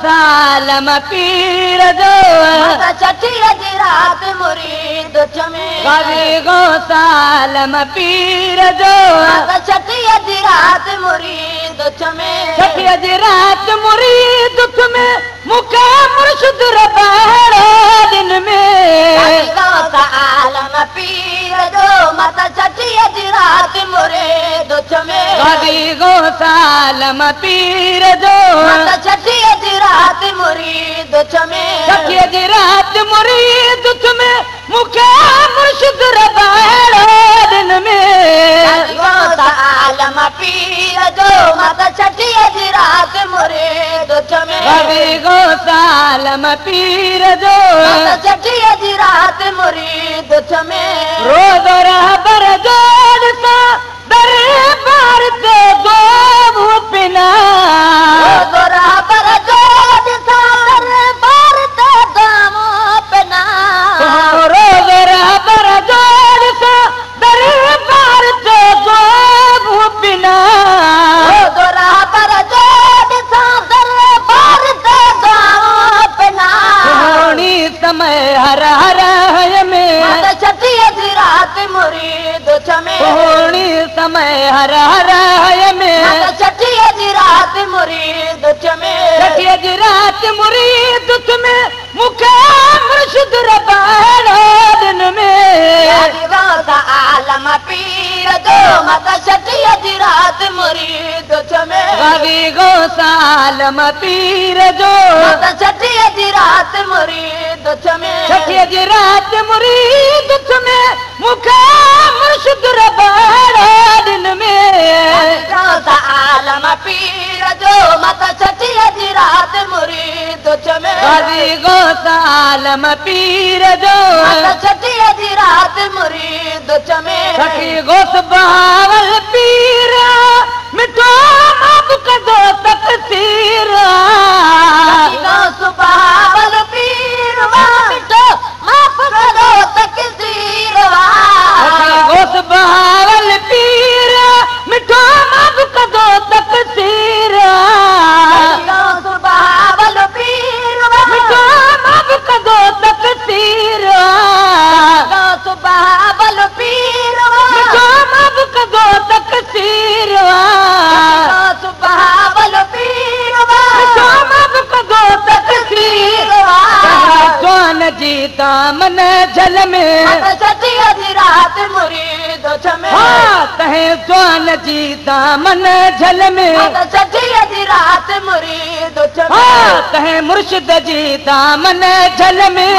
सालम पीर जो छठीअ जी रात मुरीद चमे गावी गो सालम पीर जो छठीअ जी रात मुरीद चमे छठीअ जी रात मुरीद में मूंखे मुर्शिद रबाड़ो दिन में सालम पीर जो मत छठीअ जी रात मुरीद चमे गावी गो सालम पीर जो छठीअ जी रात मुरीद चमे छठीअ जी रात मुरीद में मूंखे मुर्शिद रबाड़ो दिन में सालम पीर जो मत छठीअ जी रात मुरीद चमे गावी गो सालम पीर जो छठीअ जी रात मुरीद चमे रोज़ रहबर जो ॾिसां दरबार ते दो पिना बराबर जो ॾिसां दरबार ते दामो पिना रोज़ रहबर जो ॾिसां दरबार ते दो पिना बराबर जो ॾिसां दरबार ते दामो पिना होणी समय हर हर में छठीअ जी रात मुरीद चमे होणी समय हर हर में छठीअ जी रात मुरीद चमे छठीअ जी रात मुरीद में मूंखे मुर्शिद रबाड़ो दिन में आलम पीर जो मत छठीअ जी रात मुरीद चमे गावी गो सालम पीर जो छठीअ जी रात मुरीद चमे छठीअ जी रात मुरीद में मूंखे मुर्शिद रबाड़ो दिन में आलम पीर जो मत छठीअ जी रात मुरीद चमे गावी गो सालम पीर जो छठीअ जी रात मुरीद चमे छठी गोस बहावल पीर मिठो माफ कदो तकसीर सुबावल पीर मिठो माफ करो तकदीर छठी गोस बहावल पीर मिठो माफ कदो तकसीर सुबावल पीर मिठो माफ कदो तकसीर सुबावल पीर मिठो माफ कदो तकसीर सुबावल पीर मिठो माफ कदो तकसीर जवान जी दामन झल में छठीअ जी रात मुरीद चमे हाँ तहे जवान जी दामन झल में छठीअ जी रात मुरीद चमे हाँ तहे मुर्शिद जी दामन झल में